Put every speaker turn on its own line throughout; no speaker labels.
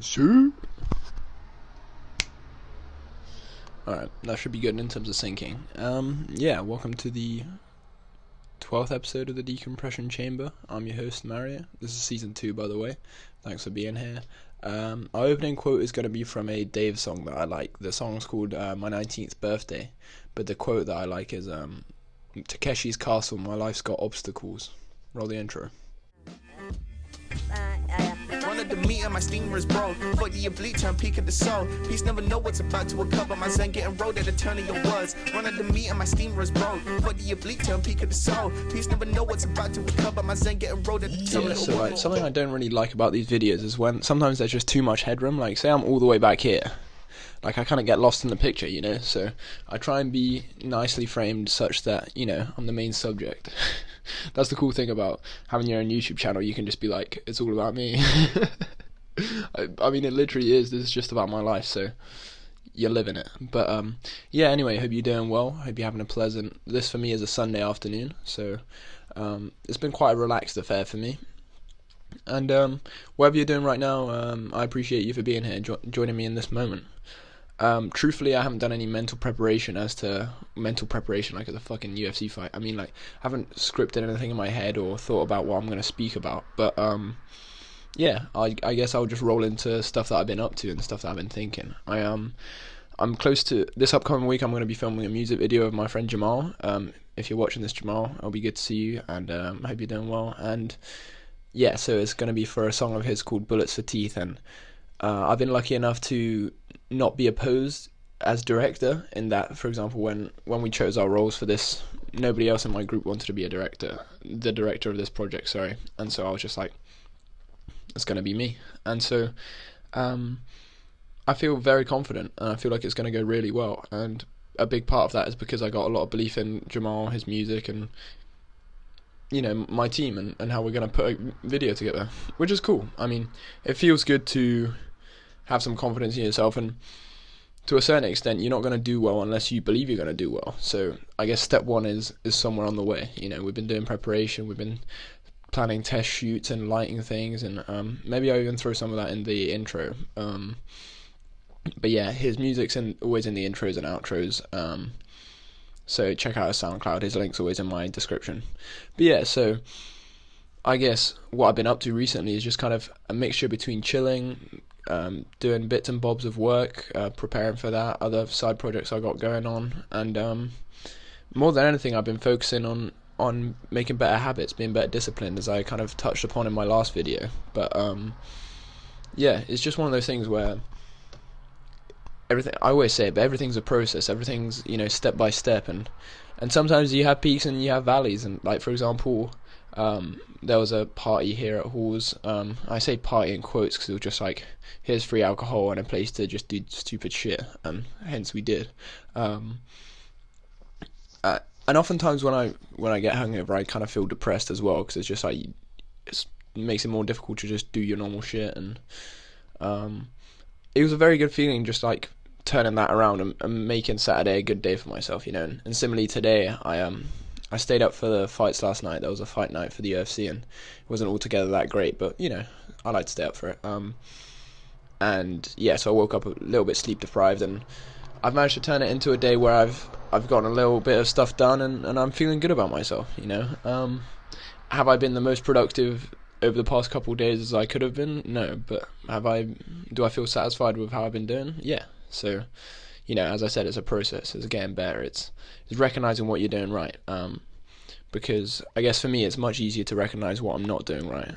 Sure. Alright, that should be good in terms of syncing. Yeah, welcome to the 12th episode of the Decompression Chamber. I'm your host, Mario. This is season 2, by the way. Thanks for being here. Our opening quote is going to be from a Dave song that I like. The song's called My 19th Birthday, but the quote that I like is Takeshi's Castle, My Life's Got Obstacles. Roll the intro.
Wanted to meet and my steamer is broke. Fuck the oblique turn peak of the soul. Peace never know what's about to occur, but my zen getting rolled at a turn of your words. Wanted to meet and my steamer is broke. Fuck the oblique turn peak of the soul. Peace never know what's about to occur, but my zen getting rolled at a turn of your words.
Something I don't really like about these videos is when sometimes there's just too much headroom. Like, say I'm all the way back here. Like, I kind of get lost in the picture, you know? So I try and be nicely framed such that, you know, I'm the main subject. That's the cool thing about having your own YouTube channel. You can just be like, it's all about me. I mean, it literally is. This is just about my life, so you're living it. But, yeah, anyway, hope you're doing well. Hope you're having a pleasant... This, for me, is a Sunday afternoon, so it's been quite a relaxed affair for me. And whatever you're doing right now, I appreciate you for being here, joining me in this moment. Truthfully, I haven't done any mental preparation like as a fucking UFC fight. I mean, like, I haven't scripted anything in my head or thought about what I'm going to speak about. But, yeah, I guess I'll just roll into stuff that I've been up to and stuff that I've been thinking. I'm close to, this upcoming week, I'm going to be filming a music video of my friend Jamal. If you're watching this, Jamal, it'll be good to see you, and I hope you're doing well. And, yeah, so it's going to be for a song of his called Bullets for Teeth, and I've been lucky enough to not be opposed as director, in that, for example, when we chose our roles for this, nobody else in my group wanted to be the director of this project, sorry, and so I was just like, it's going to be me. And so I feel very confident, and I feel like it's going to go really well, and a big part of that is because I got a lot of belief in Jamal, his music, and, you know, my team, and how we're going to put a video together, which is cool. I mean, it feels good to have some confidence in yourself, and to a certain extent, you're not going to do well unless you believe you're going to do well. So I guess step one is somewhere on the way. You know, we've been doing preparation, we've been planning test shoots and lighting things, and maybe I'll even throw some of that in the intro. But yeah, his music's always in the intros and outros. So check out his SoundCloud. His link's always in my description. But yeah, so I guess what I've been up to recently is just kind of a mixture between chilling, doing bits and bobs of work, preparing for that, other side projects I got going on, and more than anything, I've been focusing on making better habits, being better disciplined, as I kind of touched upon in my last video. But yeah, it's just one of those things where everything, I always say it, but everything's a process, everything's, you know, step by step, and sometimes you have peaks and you have valleys, and like, for example, there was a party here at Halls. I say party in quotes because it was just like, here's free alcohol and a place to just do stupid shit, and hence we did. And oftentimes when I get hungover, I kind of feel depressed as well, because it's just like, it makes it more difficult to just do your normal shit. And it was a very good feeling, just like turning that around and making Saturday a good day for myself, you know. And similarly today, I stayed up for the fights last night. There was a fight night for the UFC, and it wasn't altogether that great, but, you know, I like to stay up for it. And yeah, so I woke up a little bit sleep deprived, and I've managed to turn it into a day where I've gotten a little bit of stuff done, and I'm feeling good about myself, you know. Have I been the most productive over the past couple of days as I could have been? No, but do I feel satisfied with how I've been doing? Yeah. So, you know, as I said, it's a process. It's getting better. It's recognizing what you're doing right. Because I guess for me, it's much easier to recognize what I'm not doing right.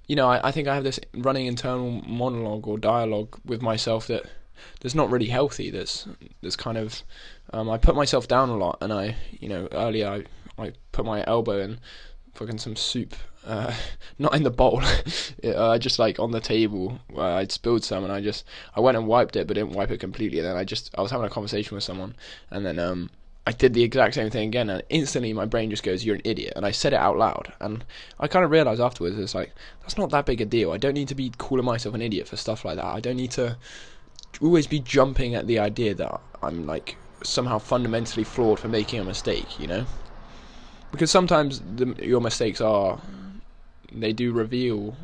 You know, I think I have this running internal monologue or dialogue with myself that's not really healthy. That's kind of, I put myself down a lot, and earlier I put my elbow in fucking some soup, not in the bowl, just like on the table. I'd spilled some, and I went and wiped it, but didn't wipe it completely. And then I was having a conversation with someone, and then I did the exact same thing again, and instantly my brain just goes, "You're an idiot," and I said it out loud, and I kind of realised afterwards, it's like, that's not that big a deal. I don't need to be calling myself an idiot for stuff like that. I don't need to always be jumping at the idea that I'm like somehow fundamentally flawed for making a mistake, you know? Because sometimes your mistakes they do reveal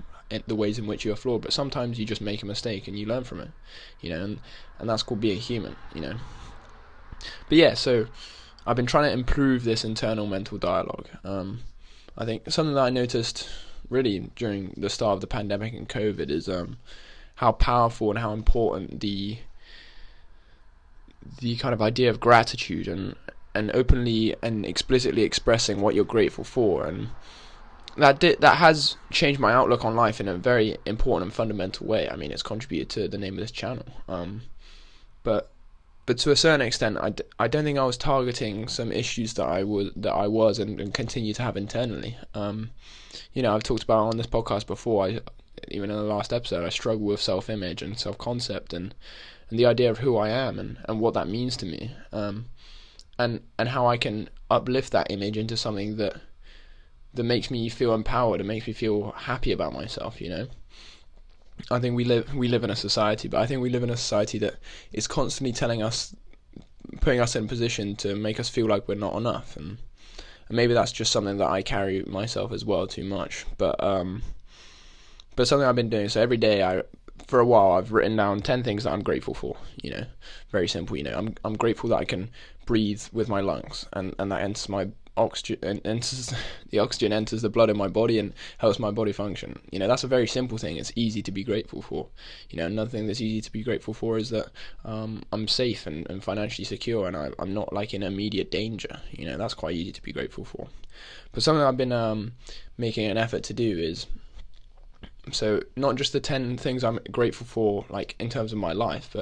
the ways in which you are flawed, but sometimes you just make a mistake and you learn from it, and that's called being human, But yeah, so I've been trying to improve this internal mental dialogue. I think something that I noticed really during the start of the pandemic and COVID is how powerful and how important the kind of idea of gratitude and openly and explicitly expressing what you're grateful for, and that has changed my outlook on life in a very important and fundamental way. I mean, it's contributed to the name of this channel, but to a certain extent, I don't think I was targeting some issues that I was and continue to have internally. I've talked about on this podcast before. Even in the last episode, I struggle with self-image and self-concept and the idea of who I am and what that means to me, and how I can uplift that image into something that makes me feel empowered and makes me feel happy about myself. I think we live in a society, but I think we live in a society that is constantly putting us in a position to make us feel like we're not enough, and maybe that's just something that I carry myself as well too much. But something I've been doing, so every day for a while I've written down 10 things that I'm grateful for. Very simple. I'm grateful that I can breathe with my lungs, and that enters my oxygen, the oxygen enters the blood in my body and helps my body function. That's a very simple thing. It's easy to be grateful for. Another thing that's easy to be grateful for is that I'm safe and financially secure, and I'm not like in immediate danger. That's quite easy to be grateful for. But something I've been making an effort to do is, so not just the 10 things I'm grateful for, like in terms of my life,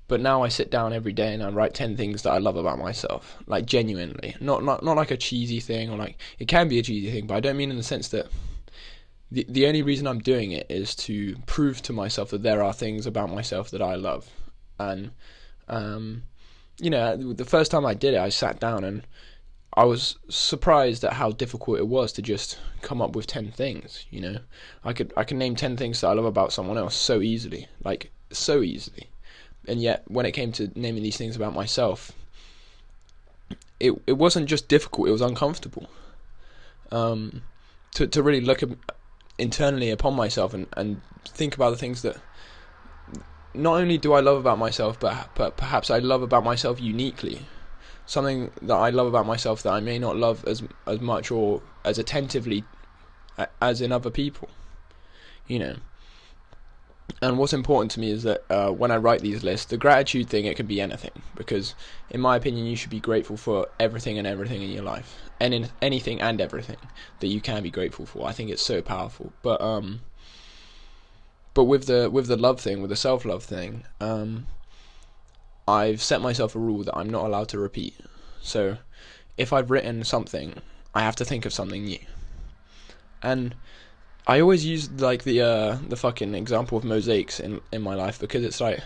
but now I sit down every day and I write 10 things that I love about myself, like genuinely, not like a cheesy thing, or like, it can be a cheesy thing, but I don't mean in the sense that the only reason I'm doing it is to prove to myself that there are things about myself that I love. And the first time I did it, I sat down and I was surprised at how difficult it was to just come up with 10 things. I could name 10 things that I love about someone else so easily, and yet when it came to naming these things about myself, it wasn't just difficult, it was uncomfortable. To really look internally upon myself and think about the things that not only do I love about myself, but perhaps I love about myself uniquely. Something that I love about myself that I may not love as much or as attentively as in other people. And what's important to me is that when I write these lists, the gratitude thing, it can be anything, because in my opinion you should be grateful for everything and everything in your life, and in anything and everything that you can be grateful for. I think it's so powerful. But with the love thing, with the self-love thing, I've set myself a rule that I'm not allowed to repeat. So if I've written something, I have to think of something new. And I always use like the fucking example of mosaics in my life, because it's like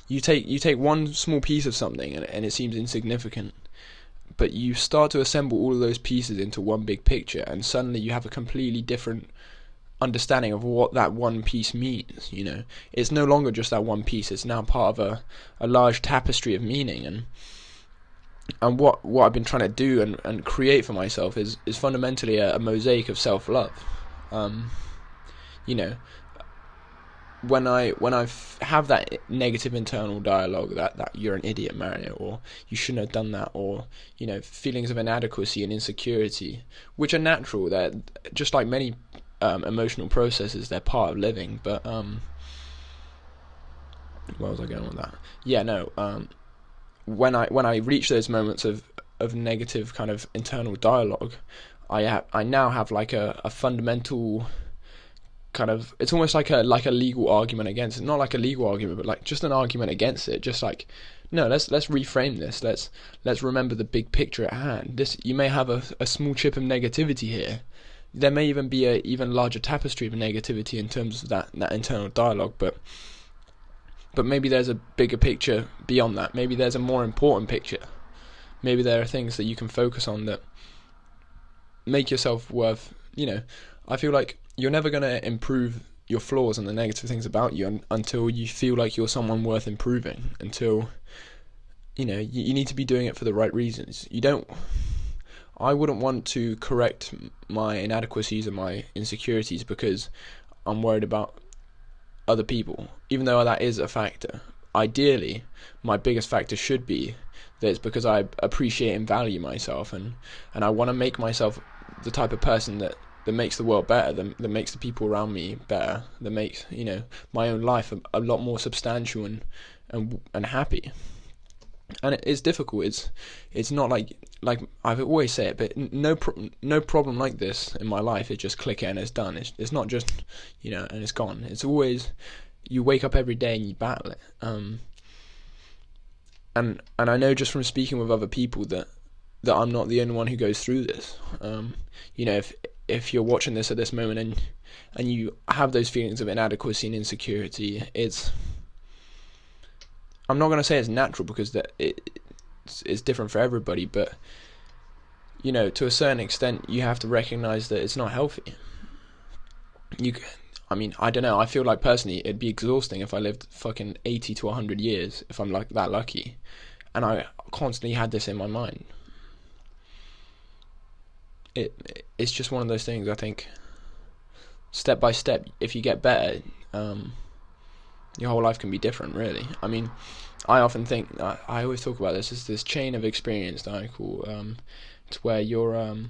you take one small piece of something and it seems insignificant, but you start to assemble all of those pieces into one big picture, and suddenly you have a completely different understanding of what that one piece means. It's no longer just that one piece, it's now part of a large tapestry of meaning. And what I've been trying to do and create for myself is fundamentally a mosaic of self-love. When I have that negative internal dialogue that you're an idiot, Mario, or you shouldn't have done that, or feelings of inadequacy and insecurity, which are natural, that just like many emotional processes, they're part of living. But where was I going with that? When I reach those moments of negative kind of internal dialogue, I now have like a fundamental kind of, it's almost like a legal argument against it. Not like a legal argument, but like just an argument against it. Just like, no, let's reframe this. Let's remember the big picture at hand. You may have a small chip of negativity here. There may even be a even larger tapestry of negativity in terms of that internal dialogue, but maybe there's a bigger picture beyond that. Maybe there's a more important picture. Maybe there are things that you can focus on that make yourself worth, I feel like you're never going to improve your flaws and the negative things about you until you feel like you're someone worth improving, until, you need to be doing it for the right reasons. I wouldn't want to correct my inadequacies and my insecurities because I'm worried about other people, even though that is a factor. Ideally, my biggest factor should be that it's because I appreciate and value myself, and I want to make myself the type of person that makes the world better, that makes the people around me better, that makes, you know, my own life a lot more substantial and happy. And it's difficult. It's not like I've always said it, but no problem like this in my life is just click it and it's done. It's not just, you know, and it's gone. It's always, you wake up every day and you battle it. And I know just from speaking with other people that I'm not the only one who goes through this. You know, if you're watching this at this moment and you have those feelings of inadequacy and insecurity, I'm not going to say it's natural, because it's different for everybody, but, you know, to a certain extent, you have to recognize that it's not healthy. I don't know, I feel like personally it'd be exhausting if I lived fucking 80 to 100 years, if I'm like that lucky, and I constantly had this in my mind. It's just one of those things. I think step by step, if you get better, your whole life can be different, really. I mean, I often think, I always talk about this, is this chain of experience that I call, to where your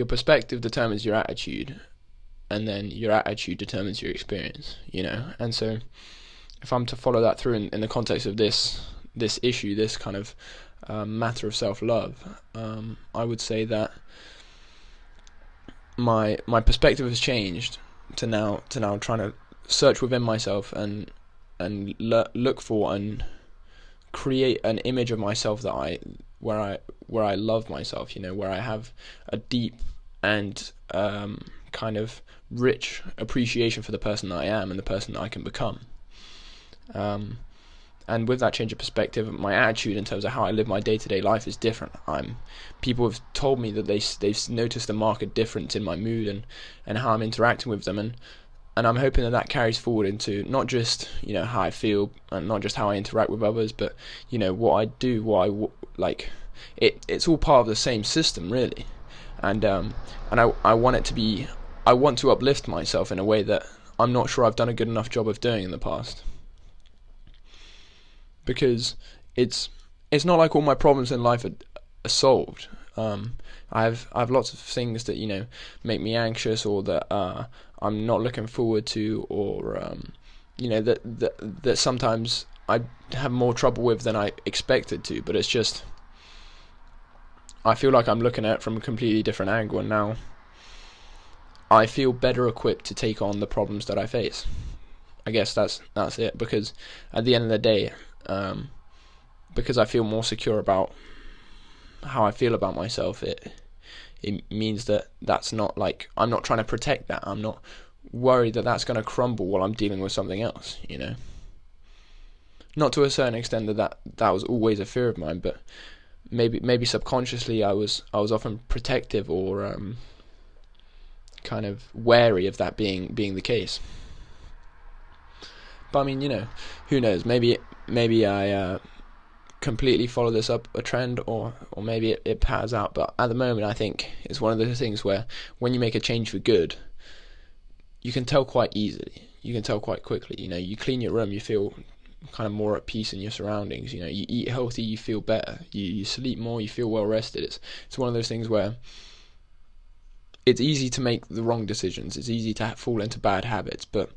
perspective determines your attitude, and then your attitude determines your experience, you know. And so if I'm to follow that through in the context of this issue, this kind of matter of self-love, I would say that my perspective has changed to now trying to search within myself and look for and create an image of myself where I love myself, you know, where I have a deep and kind of rich appreciation for the person that I am and the person that I can become. And with that change of perspective, my attitude in terms of how I live my day-to-day life is different. People have told me that they've noticed a marked difference in my mood and how I'm interacting with them, and I'm hoping that carries forward into not just, you know, how I feel and not just how I interact with others, but, you know, what I do, like. It's all part of the same system, really, and I want it to be. I want to uplift myself in a way that I'm not sure I've done a good enough job of doing in the past. Because it's not like all my problems in life are solved. I have lots of things that, you know, make me anxious, or that I'm not looking forward to, or you know, that sometimes I have more trouble with than I expected to. But it's just, I feel like I'm looking at it from a completely different angle, and now I feel better equipped to take on the problems that I face. I guess that's it, because at the end of the day, because I feel more secure about how I feel about myself, it means that's not like, I'm not trying to protect that. I'm not worried that that's going to crumble while I'm dealing with something else, you know. Not to a certain extent that was always a fear of mine, but maybe subconsciously I was often protective, or kind of wary of that being the case. But I mean, you know, who knows? Maybe I completely follow this up a trend, or maybe it pans out. But at the moment, I think it's one of those things where when you make a change for good, you can tell quite easily. You can tell quite quickly. You know, you clean your room, you feel kind of more at peace in your surroundings. You know, you eat healthy, you feel better. You sleep more, you feel well rested. It's one of those things where it's easy to make the wrong decisions. It's easy to fall into bad habits, but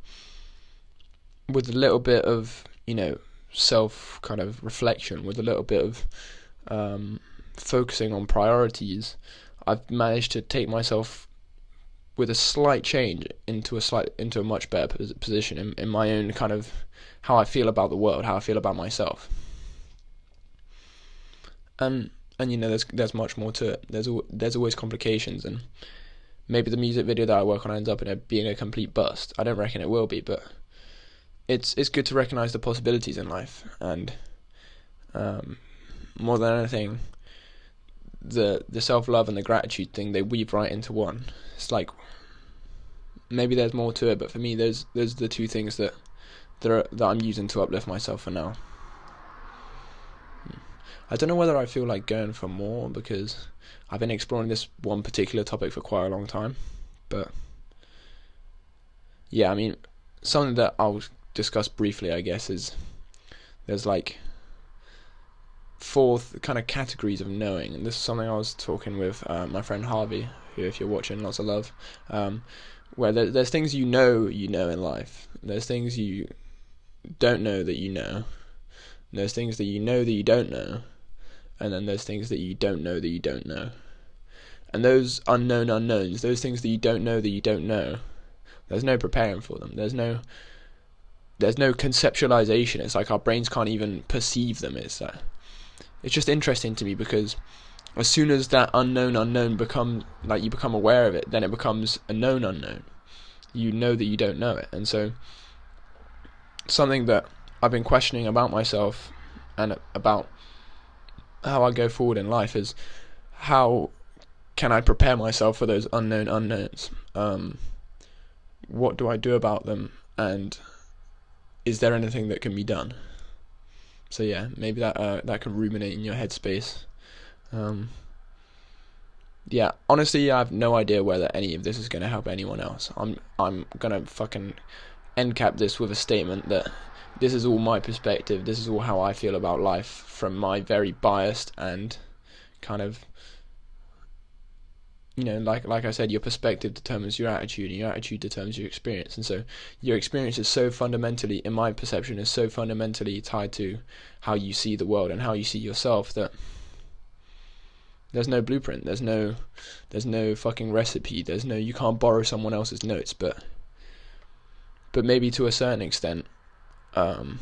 with a little bit of, you know, self kind of reflection, with a little bit of focusing on priorities, I've managed to take myself with a slight change into a much better position in my own kind of how I feel about the world, how I feel about myself. And you know, there's much more to it. There's always complications, and maybe the music video that I work on ends up being a complete bust. I don't reckon it will be, but it's good to recognize the possibilities in life, and more than anything, the self-love and the gratitude thing, they weave right into one. It's like, maybe there's more to it, but for me, those are the two things that I'm using to uplift myself for now. I don't know whether I feel like going for more, because I've been exploring this one particular topic for quite a long time, but yeah, I mean, something that I'll discuss briefly, I guess, is there's like 4 kind of categories of knowing, and this is something I was talking with my friend Harvey, who, if you're watching, lots of love, where there's things you know in life, there's things you don't know that you know, and there's things that you know that you don't know, and then there's things that you don't know that you don't know. And those unknown unknowns, those things that you don't know that you don't know, there's no preparing for them. There's no conceptualization. It's like our brains can't even perceive them. It's just interesting to me, because as soon as that unknown unknown becomes, like, you become aware of it, then it becomes a known unknown. You know that you don't know it. And so something that I've been questioning about myself and about how I go forward in life is, how can I prepare myself for those unknown unknowns? What do I do about them? And is there anything that can be done? So yeah, maybe that can ruminate in your headspace. Yeah, honestly, I have no idea whether any of this is going to help anyone else. I'm gonna fucking end cap this with a statement that this is all my perspective. This is all how I feel about life from my very biased and kind of, like I said, your perspective determines your attitude, and your attitude determines your experience. And so your experience is so fundamentally, in my perception, is so fundamentally tied to how you see the world and how you see yourself, that there's no blueprint, there's no fucking recipe, you can't borrow someone else's notes, but maybe to a certain extent, the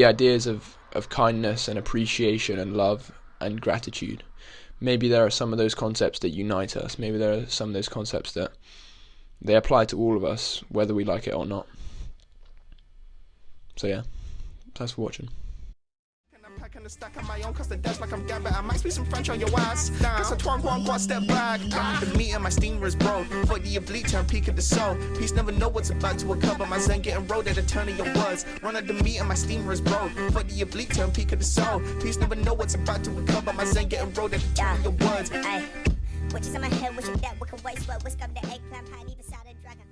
ideas of kindness and appreciation and love and gratitude, maybe there are some of those concepts that unite us. Maybe there are some of those concepts that they apply to all of us, whether we like it or not. So yeah, thanks for watching.
Packing the stack on my own, cause the desk like I'm Gambit. I might speak some French on your ass. Cause I twang one step back. The meat in my steamer is broke. For the oblique turn peak of the soul. Peace never know what's about to occur, but my zen getting rolled at a turn of your words. Run at the meat in my steamer is broke. For the oblique turn peak of the soul. Peace never know what's about to occur, but my zen getting rolled at a turn of your words.
Witches in my head, wishing that we could waste what whisk up the eggplant pie, even salad dragon.